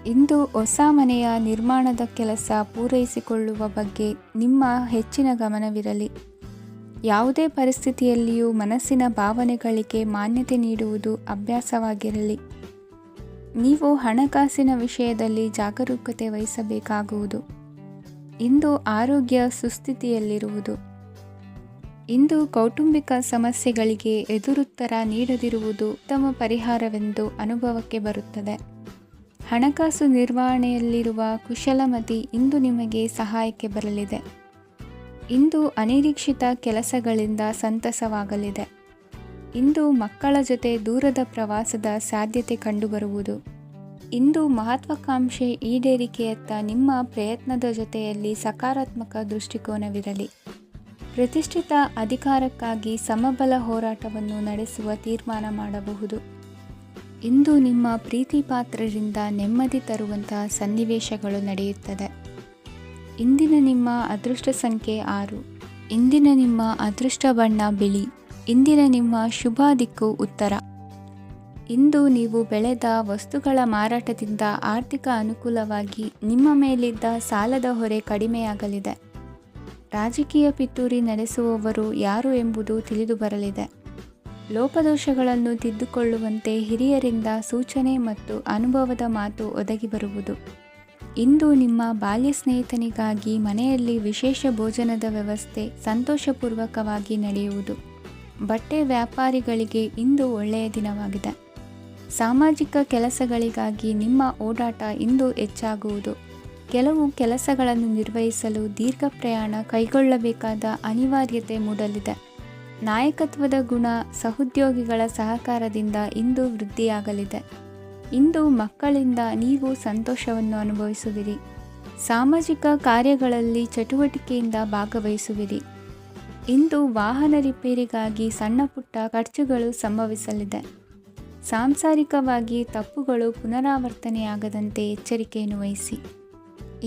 ಇಂದು ಹೊಸ ಮನೆಯ ನಿರ್ಮಾಣದ ಕೆಲಸ ಪೂರೈಸಿಕೊಳ್ಳುವ ಬಗ್ಗೆ ನಿಮ್ಮ ಹೆಚ್ಚಿನ ಗಮನವಿರಲಿ. ಯಾವುದೇ ಪರಿಸ್ಥಿತಿಯಲ್ಲಿಯೂ ಮನಸ್ಸಿನ ಭಾವನೆಗಳಿಗೆ ಮಾನ್ಯತೆ ನೀಡುವುದು ಅಭ್ಯಾಸವಾಗಿರಲಿ. ನೀವು ಹಣಕಾಸಿನ ವಿಷಯದಲ್ಲಿ ಜಾಗರೂಕತೆ ವಹಿಸಬೇಕಾಗುವುದು. ಇಂದು ಆರೋಗ್ಯ ಸುಸ್ಥಿತಿಯಲ್ಲಿರುವುದು. ಇಂದು ಕೌಟುಂಬಿಕ ಸಮಸ್ಯೆಗಳಿಗೆ ಎದುರುತ್ತರ ನೀಡದಿರುವುದು ಉತ್ತಮ ಪರಿಹಾರವೆಂದು ಅನುಭವಕ್ಕೆ ಬರುತ್ತದೆ. ಹಣಕಾಸು ನಿರ್ವಹಣೆಯಲ್ಲಿರುವ ಕುಶಲಮತಿ ಇಂದು ನಿಮಗೆ ಸಹಾಯಕ್ಕೆ ಬರಲಿದೆ. ಇಂದು ಅನಿರೀಕ್ಷಿತ ಕೆಲಸಗಳಿಂದ ಸಂತಸವಾಗಲಿದೆ. ಇಂದು ಮಕ್ಕಳ ಜೊತೆ ದೂರದ ಪ್ರವಾಸದ ಸಾಧ್ಯತೆ ಕಂಡುಬರುವುದು. ಇಂದು ಮಹತ್ವಾಕಾಂಕ್ಷೆ ಈಡೇರಿಕೆಯತ್ತ ನಿಮ್ಮ ಪ್ರಯತ್ನದ ಜೊತೆಯಲ್ಲಿ ಸಕಾರಾತ್ಮಕ ದೃಷ್ಟಿಕೋನವಿರಲಿ. ಪ್ರತಿಷ್ಠಿತ ಅಧಿಕಾರಕ್ಕಾಗಿ ಸಮಬಲ ಹೋರಾಟವನ್ನು ನಡೆಸುವ ತೀರ್ಮಾನ ಮಾಡಬಹುದು. ಇಂದು ನಿಮ್ಮ ಪ್ರೀತಿ ಪಾತ್ರರಿಂದ ನೆಮ್ಮದಿ ತರುವಂತಹ ಸನ್ನಿವೇಶಗಳು ನಡೆಯುತ್ತದೆ. ಇಂದಿನ ನಿಮ್ಮ ಅದೃಷ್ಟ ಸಂಖ್ಯೆ 6. ಇಂದಿನ ನಿಮ್ಮ ಅದೃಷ್ಟ ಬಣ್ಣ ಬಿಳಿ. ಇಂದಿನ ನಿಮ್ಮ ಶುಭ ದಿಕ್ಕು ಉತ್ತರ. ಇಂದು ನೀವು ಬೆಳೆದ ವಸ್ತುಗಳ ಮಾರಾಟದಿಂದ ಆರ್ಥಿಕ ಅನುಕೂಲವಾಗಿ ನಿಮ್ಮ ಮೇಲಿದ್ದ ಸಾಲದ ಹೊರೆ ಕಡಿಮೆಯಾಗಲಿದೆ. ರಾಜಕೀಯ ಪಿತೂರಿ ನಡೆಸುವವರು ಯಾರು ಎಂಬುದು ತಿಳಿದು ಬರಲಿದೆ. ಲೋಪದೋಷಗಳನ್ನು ತಿದ್ದುಕೊಳ್ಳುವಂತೆ ಹಿರಿಯರಿಂದ ಸೂಚನೆ ಮತ್ತು ಅನುಭವದ ಮಾತು ಒದಗಿ ಬರುವುದು. ಇಂದು ನಿಮ್ಮ ಬಾಲ್ಯ ಸ್ನೇಹಿತನಿಗಾಗಿ ಮನೆಯಲ್ಲಿ ವಿಶೇಷ ಭೋಜನದ ವ್ಯವಸ್ಥೆ ಸಂತೋಷಪೂರ್ವಕವಾಗಿ ನಡೆಯುವುದು. ಬಟ್ಟೆ ವ್ಯಾಪಾರಿಗಳಿಗೆ ಇಂದು ಒಳ್ಳೆಯ ದಿನವಾಗಿದೆ. ಸಾಮಾಜಿಕ ಕೆಲಸಗಳಿಗಾಗಿ ನಿಮ್ಮ ಓಡಾಟ ಇಂದು ಹೆಚ್ಚಾಗುವುದು. ಕೆಲವು ಕೆಲಸಗಳನ್ನು ನಿರ್ವಹಿಸಲು ದೀರ್ಘ ಪ್ರಯಾಣ ಕೈಗೊಳ್ಳಬೇಕಾದ ಅನಿವಾರ್ಯತೆ ಮೂಡಲಿದೆ. ನಾಯಕತ್ವದ ಗುಣ ಸಹೋದ್ಯೋಗಿಗಳ ಸಹಕಾರದಿಂದ ಇಂದು ವೃದ್ಧಿಯಾಗಲಿದೆ. ಇಂದು ಮಕ್ಕಳಿಂದ ನೀವು ಸಂತೋಷವನ್ನು ಅನುಭವಿಸುವಿರಿ. ಸಾಮಾಜಿಕ ಕಾರ್ಯಗಳಲ್ಲಿ ಚಟುವಟಿಕೆಯಿಂದ ಭಾಗವಹಿಸುವಿರಿ. ಇಂದು ವಾಹನ ರಿಪೇರಿಗಾಗಿ ಸಣ್ಣ ಪುಟ್ಟ ಖರ್ಚುಗಳು ಸಂಭವಿಸಲಿದೆ. ಸಾಂಸಾರಿಕವಾಗಿ ತಪ್ಪುಗಳು ಪುನರಾವರ್ತನೆಯಾಗದಂತೆ ಎಚ್ಚರಿಕೆಯನ್ನು ವಹಿಸಿ.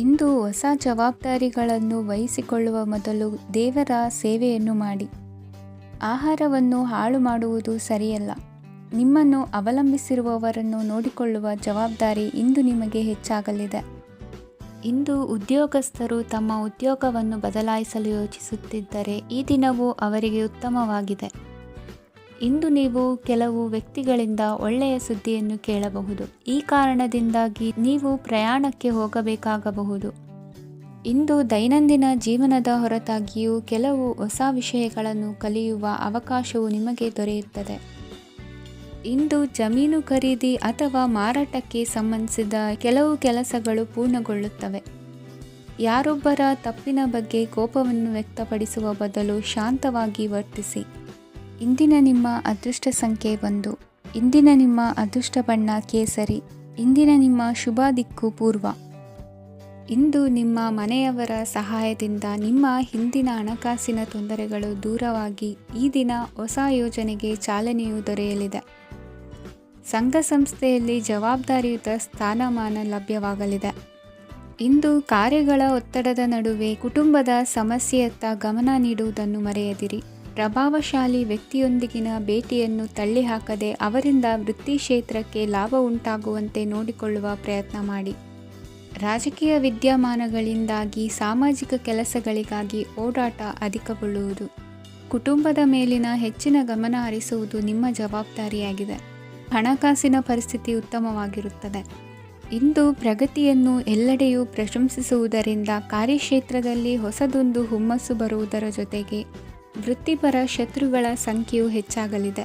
ಇಂದು ಹೊಸ ಜವಾಬ್ದಾರಿಗಳನ್ನು ವಹಿಸಿಕೊಳ್ಳುವ ಮೊದಲು ದೇವರ ಸೇವೆಯನ್ನು ಮಾಡಿ. ಆಹಾರವನ್ನು ಹಾಳು ಮಾಡುವುದು ಸರಿಯಲ್ಲ. ನಿಮ್ಮನ್ನು ಅವಲಂಬಿಸಿರುವವರನ್ನು ನೋಡಿಕೊಳ್ಳುವ ಜವಾಬ್ದಾರಿ ಇಂದು ನಿಮಗೆ ಹೆಚ್ಚಾಗಲಿದೆ. ಇಂದು ಉದ್ಯೋಗಸ್ಥರು ತಮ್ಮ ಉದ್ಯೋಗವನ್ನು ಬದಲಾಯಿಸಲು ಯೋಚಿಸುತ್ತಿದ್ದರೆ ಈ ದಿನವೂ ಅವರಿಗೆ ಉತ್ತಮವಾಗಿದೆ. ಇಂದು ನೀವು ಕೆಲವು ವ್ಯಕ್ತಿಗಳಿಂದ ಒಳ್ಳೆಯ ಸುದ್ದಿಯನ್ನು ಕೇಳಬಹುದು. ಈ ಕಾರಣದಿಂದಾಗಿ ನೀವು ಪ್ರಯಾಣಕ್ಕೆ ಹೋಗಬೇಕಾಗಬಹುದು. ಇಂದು ದೈನಂದಿನ ಜೀವನದ ಹೊರತಾಗಿಯೂ ಕೆಲವು ಹೊಸ ವಿಷಯಗಳನ್ನು ಕಲಿಯುವ ಅವಕಾಶವು ನಿಮಗೆ ದೊರೆಯುತ್ತದೆ. ಇಂದು ಜಮೀನು ಖರೀದಿ ಅಥವಾ ಮಾರಾಟಕ್ಕೆ ಸಂಬಂಧಿಸಿದ ಕೆಲವು ಕೆಲಸಗಳು ಪೂರ್ಣಗೊಳ್ಳುತ್ತವೆ. ಯಾರೊಬ್ಬರ ತಪ್ಪಿನ ಬಗ್ಗೆ ಕೋಪವನ್ನು ವ್ಯಕ್ತಪಡಿಸುವ ಬದಲು ಶಾಂತವಾಗಿ ವರ್ತಿಸಿ. ಇಂದಿನ ನಿಮ್ಮ ಅದೃಷ್ಟ ಸಂಖ್ಯೆ 1. ಇಂದಿನ ನಿಮ್ಮ ಅದೃಷ್ಟ ಬಣ್ಣ ಕೇಸರಿ. ಇಂದಿನ ನಿಮ್ಮ ಶುಭ ದಿಕ್ಕು ಪೂರ್ವ. ಇಂದು ನಿಮ್ಮ ಮನೆಯವರ ಸಹಾಯದಿಂದ ನಿಮ್ಮ ಹಿಂದಿನ ಹಣಕಾಸಿನ ತೊಂದರೆಗಳು ದೂರವಾಗಿ ಈ ದಿನ ಹೊಸ ಯೋಜನೆಗೆ ಚಾಲನೆಯು ದೊರೆಯಲಿದೆ. ಸಂಘ ಸಂಸ್ಥೆಯಲ್ಲಿ ಜವಾಬ್ದಾರಿಯುತ ಸ್ಥಾನಮಾನ ಲಭ್ಯವಾಗಲಿದೆ. ಇಂದು ಕಾರ್ಯಗಳ ಒತ್ತಡದ ನಡುವೆ ಕುಟುಂಬದ ಸಮಸ್ಯೆಯತ್ತ ಗಮನ ನೀಡುವುದನ್ನು ಮರೆಯದಿರಿ. ಪ್ರಭಾವಶಾಲಿ ವ್ಯಕ್ತಿಯೊಂದಿಗಿನ ಭೇಟಿಯನ್ನು ತಳ್ಳಿಹಾಕದೆ ಅವರಿಂದ ವೃತ್ತಿ ಕ್ಷೇತ್ರಕ್ಕೆ ಲಾಭ ಉಂಟಾಗುವಂತೆ ನೋಡಿಕೊಳ್ಳುವ ಪ್ರಯತ್ನ ಮಾಡಿ. ರಾಜಕೀಯ ವಿದ್ಯಮಾನಗಳಿಂದಾಗಿ ಸಾಮಾಜಿಕ ಕೆಲಸಗಳಿಗಾಗಿ ಓಡಾಟ ಅಧಿಕಗೊಳ್ಳುವುದು. ಕುಟುಂಬದ ಮೇಲಿನ ಹೆಚ್ಚಿನ ಗಮನ ಹರಿಸುವುದು ನಿಮ್ಮ ಜವಾಬ್ದಾರಿಯಾಗಿದೆ. ಹಣಕಾಸಿನ ಪರಿಸ್ಥಿತಿ ಉತ್ತಮವಾಗಿರುತ್ತದೆ. ಇಂದು ಪ್ರಗತಿಯನ್ನು ಎಲ್ಲೆಡೆಯೂ ಪ್ರಶಂಸಿಸುವುದರಿಂದ ಕಾರ್ಯಕ್ಷೇತ್ರದಲ್ಲಿ ಹೊಸದೊಂದು ಹುಮ್ಮಸ್ಸು ಬರುವುದರ ಜೊತೆಗೆ ವೃತ್ತಿಪರ ಶತ್ರುಗಳ ಸಂಖ್ಯೆಯು ಹೆಚ್ಚಾಗಲಿದೆ.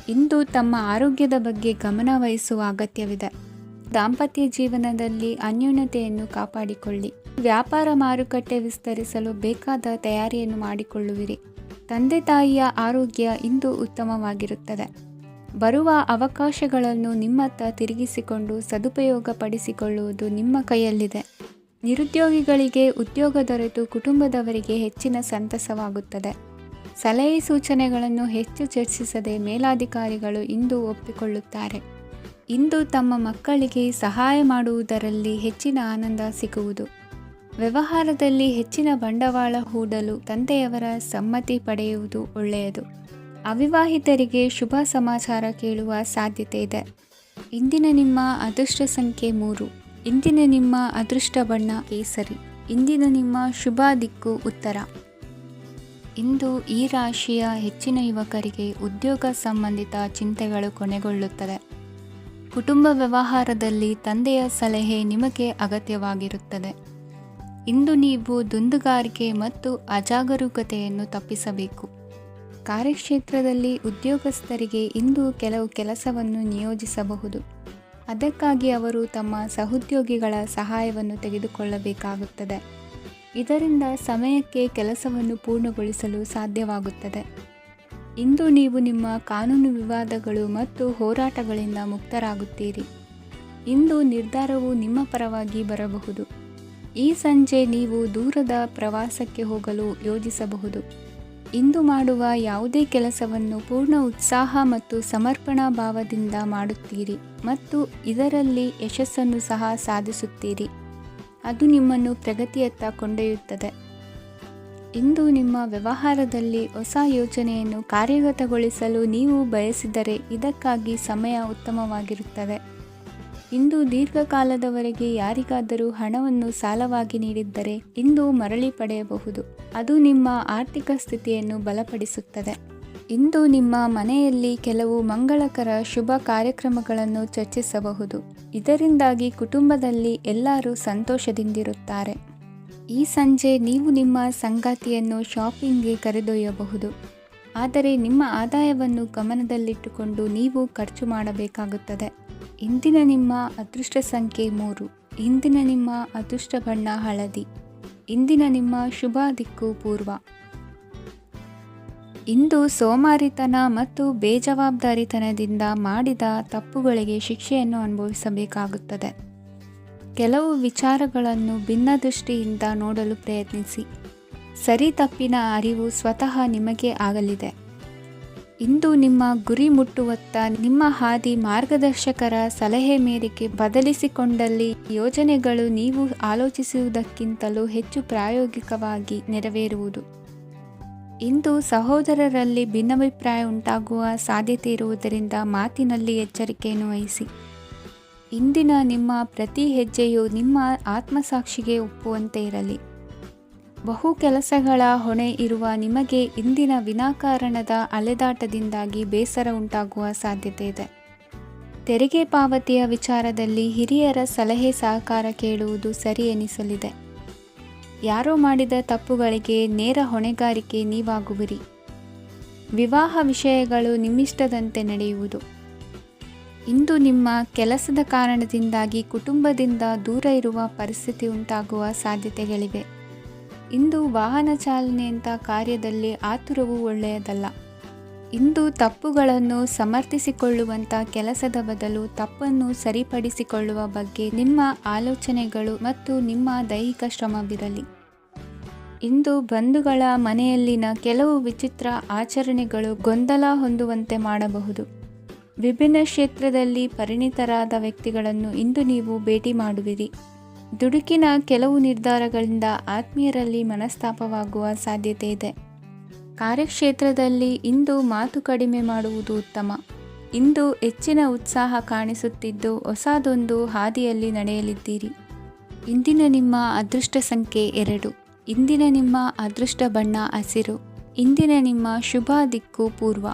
ಇಂದು ತಮ್ಮ ಆರೋಗ್ಯದ ಬಗ್ಗೆ ಗಮನ ವಹಿಸುವ ಅಗತ್ಯವಿದೆ. ದಾಂಪತ್ಯ ಜೀವನದಲ್ಲಿ ಅನ್ಯೋನ್ಯತೆಯನ್ನು ಕಾಪಾಡಿಕೊಳ್ಳಿ. ವ್ಯಾಪಾರ ಮಾರುಕಟ್ಟೆ ವಿಸ್ತರಿಸಲು ಬೇಕಾದ ತಯಾರಿಯನ್ನು ಮಾಡಿಕೊಳ್ಳುವಿರಿ. ತಂದೆ ತಾಯಿಯ ಆರೋಗ್ಯ ಇಂದು ಉತ್ತಮವಾಗಿರುತ್ತದೆ. ಬರುವ ಅವಕಾಶಗಳನ್ನು ನಿಮ್ಮತ್ತ ತಿರುಗಿಸಿಕೊಂಡು ಸದುಪಯೋಗಪಡಿಸಿಕೊಳ್ಳುವುದು ನಿಮ್ಮ ಕೈಯಲ್ಲಿದೆ. ನಿರುದ್ಯೋಗಿಗಳಿಗೆ ಉದ್ಯೋಗ ದೊರೆತು ಕುಟುಂಬದವರಿಗೆ ಹೆಚ್ಚಿನ ಸಂತಸವಾಗುತ್ತದೆ. ಸಲಹೆ ಸೂಚನೆಗಳನ್ನು ಹೆಚ್ಚು ಚರ್ಚಿಸದೆ ಮೇಲಾಧಿಕಾರಿಗಳು ಇಂದು ಒಪ್ಪಿಕೊಳ್ಳುತ್ತಾರೆ. ಇಂದು ತಮ್ಮ ಮಕ್ಕಳಿಗೆ ಸಹಾಯ ಮಾಡುವುದರಲ್ಲಿ ಹೆಚ್ಚಿನ ಆನಂದ ಸಿಗುವುದು. ವ್ಯವಹಾರದಲ್ಲಿ ಹೆಚ್ಚಿನ ಬಂಡವಾಳ ಹೂಡಲು ತಂದೆಯವರ ಸಮ್ಮತಿ ಪಡೆಯುವುದು ಒಳ್ಳೆಯದು. ಅವಿವಾಹಿತರಿಗೆ ಶುಭ ಸಮಾಚಾರ ಕೇಳುವ ಸಾಧ್ಯತೆ ಇದೆ. ಇಂದಿನ ನಿಮ್ಮ ಅದೃಷ್ಟ ಸಂಖ್ಯೆ 3. ಇಂದಿನ ನಿಮ್ಮ ಅದೃಷ್ಟ ಬಣ್ಣ ಕೇಸರಿ. ಇಂದಿನ ನಿಮ್ಮ ಶುಭ ದಿಕ್ಕು ಉತ್ತರ. ಇಂದು ಈ ರಾಶಿಯ ಹೆಚ್ಚಿನ ಯುವಕರಿಗೆ ಉದ್ಯೋಗ ಸಂಬಂಧಿತ ಚಿಂತೆಗಳು ಕೊನೆಗೊಳ್ಳುತ್ತದೆ. ಕುಟುಂಬ ವ್ಯವಹಾರದಲ್ಲಿ ತಂದೆಯ ಸಲಹೆ ನಿಮಗೆ ಅಗತ್ಯವಾಗಿರುತ್ತದೆ. ಇಂದು ನೀವು ದುಂದುಗಾರಿಕೆ ಮತ್ತು ಅಜಾಗರೂಕತೆಯನ್ನು ತಪ್ಪಿಸಬೇಕು. ಕಾರ್ಯಕ್ಷೇತ್ರದಲ್ಲಿ ಉದ್ಯೋಗಸ್ಥರಿಗೆ ಇಂದು ಕೆಲವು ಕೆಲಸವನ್ನು ನಿಯೋಜಿಸಬಹುದು. ಅದಕ್ಕಾಗಿ ಅವರು ತಮ್ಮ ಸಹೋದ್ಯೋಗಿಗಳ ಸಹಾಯವನ್ನು ತೆಗೆದುಕೊಳ್ಳಬೇಕಾಗುತ್ತದೆ. ಇದರಿಂದ ಸಮಯಕ್ಕೆ ಕೆಲಸವನ್ನು ಪೂರ್ಣಗೊಳಿಸಲು ಸಾಧ್ಯವಾಗುತ್ತದೆ. ಇಂದು ನೀವು ನಿಮ್ಮ ಕಾನೂನು ವಿವಾದಗಳು ಮತ್ತು ಹೋರಾಟಗಳಿಂದ ಮುಕ್ತರಾಗುತ್ತೀರಿ. ಇಂದು ನಿರ್ಧಾರವು ನಿಮ್ಮ ಪರವಾಗಿ ಬರಬಹುದು. ಈ ಸಂಜೆ ನೀವು ದೂರದ ಪ್ರವಾಸಕ್ಕೆ ಹೋಗಲು ಯೋಜಿಸಬಹುದು. ಇಂದು ಮಾಡುವ ಯಾವುದೇ ಕೆಲಸವನ್ನು ಪೂರ್ಣ ಉತ್ಸಾಹ ಮತ್ತು ಸಮರ್ಪಣಾ ಭಾವದಿಂದ ಮಾಡುತ್ತೀರಿ ಮತ್ತು ಇದರಲ್ಲಿ ಯಶಸ್ಸನ್ನು ಸಹ ಸಾಧಿಸುತ್ತೀರಿ. ಅದು ನಿಮ್ಮನ್ನು ಪ್ರಗತಿಯತ್ತ ಕೊಂಡೊಯ್ಯುತ್ತದೆ. ಇಂದು ನಿಮ್ಮ ವ್ಯವಹಾರದಲ್ಲಿ ಹೊಸ ಯೋಜನೆಯನ್ನು ಕಾರ್ಯಗತಗೊಳಿಸಲು ನೀವು ಬಯಸಿದರೆ ಇದಕ್ಕಾಗಿ ಸಮಯ ಉತ್ತಮವಾಗಿರುತ್ತದೆ. ಇಂದು ದೀರ್ಘಕಾಲದವರೆಗೆ ಯಾರಿಗಾದರೂ ಹಣವನ್ನು ಸಾಲವಾಗಿ ನೀಡಿದ್ದರೆ ಇಂದು ಮರಳಿ ಪಡೆಯಬಹುದು. ಅದು ನಿಮ್ಮ ಆರ್ಥಿಕ ಸ್ಥಿತಿಯನ್ನು ಬಲಪಡಿಸುತ್ತದೆ. ಇಂದು ನಿಮ್ಮ ಮನೆಯಲ್ಲಿ ಕೆಲವು ಮಂಗಳಕರ ಶುಭ ಕಾರ್ಯಕ್ರಮಗಳನ್ನು ಚರ್ಚಿಸಬಹುದು. ಇದರಿಂದಾಗಿ ಕುಟುಂಬದಲ್ಲಿ ಎಲ್ಲರೂ ಸಂತೋಷದಿಂದಿರುತ್ತಾರೆ. ಈ ಸಂಜೆ ನೀವು ನಿಮ್ಮ ಸಂಗಾತಿಯನ್ನು ಶಾಪಿಂಗ್ಗೆ ಕರೆದೊಯ್ಯಬಹುದು. ಆದರೆ ನಿಮ್ಮ ಆದಾಯವನ್ನು ಗಮನದಲ್ಲಿಟ್ಟುಕೊಂಡು ನೀವು ಖರ್ಚು ಮಾಡಬೇಕಾಗುತ್ತದೆ. ಇಂದಿನ ನಿಮ್ಮ ಅದೃಷ್ಟ ಸಂಖ್ಯೆ 3. ಇಂದಿನ ನಿಮ್ಮ ಅದೃಷ್ಟ ಬಣ್ಣ ಹಳದಿ. ಇಂದಿನ ನಿಮ್ಮ ಶುಭ ದಿಕ್ಕು ಪೂರ್ವ. ಇಂದು ಸೋಮಾರಿತನ ಮತ್ತು ಬೇಜವಾಬ್ದಾರಿತನದಿಂದ ಮಾಡಿದ ತಪ್ಪುಗಳಿಗೆ ಶಿಕ್ಷೆಯನ್ನು ಅನುಭವಿಸಬೇಕಾಗುತ್ತದೆ. ಕೆಲವು ವಿಚಾರಗಳನ್ನು ಭಿನ್ನ ದೃಷ್ಟಿಯಿಂದ ನೋಡಲು ಪ್ರಯತ್ನಿಸಿ. ಸರಿ ತಪ್ಪಿನ ಅರಿವು ಸ್ವತಃ ನಿಮಗೆ ಆಗಲಿದೆ. ಇಂದು ನಿಮ್ಮ ಗುರಿ ಮುಟ್ಟುವತ್ತ ನಿಮ್ಮ ಹಾದಿ ಮಾರ್ಗದರ್ಶಕರ ಸಲಹೆ ಮೇರೆಗೆ ಬದಲಿಸಿಕೊಂಡಲ್ಲಿ ಯೋಜನೆಗಳು ನೀವು ಆಲೋಚಿಸುವುದಕ್ಕಿಂತಲೂ ಹೆಚ್ಚು ಪ್ರಾಯೋಗಿಕವಾಗಿ ನೆರವೇರುವುದು. ಇಂದು ಸಹೋದರರಲ್ಲಿ ಭಿನ್ನಾಭಿಪ್ರಾಯ ಉಂಟಾಗುವ ಸಾಧ್ಯತೆ ಇರುವುದರಿಂದ ಮಾತಿನಲ್ಲಿ ಎಚ್ಚರಿಕೆಯನ್ನು ವಹಿಸಿ. ಇಂದಿನ ನಿಮ್ಮ ಪ್ರತಿ ಹೆಜ್ಜೆಯು ನಿಮ್ಮ ಆತ್ಮಸಾಕ್ಷಿಗೆ ಒಪ್ಪುವಂತೆ ಇರಲಿ. ಬಹು ಕೆಲಸಗಳ ಹೊಣೆ ಇರುವ ನಿಮಗೆ ಇಂದಿನ ವಿನಾಕಾರಣದ ಅಲೆದಾಟದಿಂದಾಗಿ ಬೇಸರ ಉಂಟಾಗುವ ಸಾಧ್ಯತೆ ಇದೆ. ತೆರಿಗೆ ಪಾವತಿಯ ವಿಚಾರದಲ್ಲಿ ಹಿರಿಯರ ಸಲಹೆ ಸಹಕಾರ ಕೇಳುವುದು ಸರಿ ಎನಿಸಲಿದೆ. ಯಾರೋ ಮಾಡಿದ ತಪ್ಪುಗಳಿಗೆ ನೇರ ಹೊಣೆಗಾರಿಕೆ ನೀವಾಗುವಿರಿ. ವಿವಾಹ ವಿಷಯಗಳು ನಿಮ್ಮಿಷ್ಟದಂತೆ ನಡೆಯುವುದು. ಇಂದು ನಿಮ್ಮ ಕೆಲಸದ ಕಾರಣದಿಂದಾಗಿ ಕುಟುಂಬದಿಂದ ದೂರ ಇರುವ ಪರಿಸ್ಥಿತಿ ಉಂಟಾಗುವ ಸಾಧ್ಯತೆಗಳಿವೆ. ಇಂದು ವಾಹನ ಚಾಲನೆಯಂಥ ಕಾರ್ಯದಲ್ಲಿ ಆತುರವು ಒಳ್ಳೆಯದಲ್ಲ. ಇಂದು ತಪ್ಪುಗಳನ್ನು ಸಮರ್ಥಿಸಿಕೊಳ್ಳುವಂಥ ಕೆಲಸದ ಬದಲು ತಪ್ಪನ್ನು ಸರಿಪಡಿಸಿಕೊಳ್ಳುವ ಬಗ್ಗೆ ನಿಮ್ಮ ಆಲೋಚನೆಗಳು ಮತ್ತು ನಿಮ್ಮ ದೈಹಿಕ ಶ್ರಮವಿರಲಿ. ಇಂದು ಬಂಧುಗಳ ಮನೆಯಲ್ಲಿನ ಕೆಲವು ವಿಚಿತ್ರ ಆಚರಣೆಗಳು ಗೊಂದಲ ಹೊಂದುವಂತೆ ಮಾಡಬಹುದು. ವಿಭಿನ್ನ ಕ್ಷೇತ್ರದಲ್ಲಿ ಪರಿಣಿತರಾದ ವ್ಯಕ್ತಿಗಳನ್ನು ಇಂದು ನೀವು ಭೇಟಿ ಮಾಡುವಿರಿ. ದುಡುಕಿನ ಕೆಲವು ನಿರ್ಧಾರಗಳಿಂದ ಆತ್ಮೀಯರಲ್ಲಿ ಮನಸ್ತಾಪವಾಗುವ ಸಾಧ್ಯತೆ ಇದೆ. ಕಾರ್ಯಕ್ಷೇತ್ರದಲ್ಲಿ ಇಂದು ಮಾತು ಕಡಿಮೆ ಮಾಡುವುದು ಉತ್ತಮ. ಇಂದು ಹೆಚ್ಚಿನ ಉತ್ಸಾಹ ಕಾಣಿಸುತ್ತಿದ್ದು ಹೊಸದೊಂದು ಹಾದಿಯಲ್ಲಿ ನಡೆಯಲಿದ್ದೀರಿ. ಇಂದಿನ ನಿಮ್ಮ ಅದೃಷ್ಟ ಸಂಖ್ಯೆ 2. ಇಂದಿನ ನಿಮ್ಮ ಅದೃಷ್ಟ ಬಣ್ಣ ಹಸಿರು. ಇಂದಿನ ನಿಮ್ಮ ಶುಭ ದಿಕ್ಕು ಪೂರ್ವ.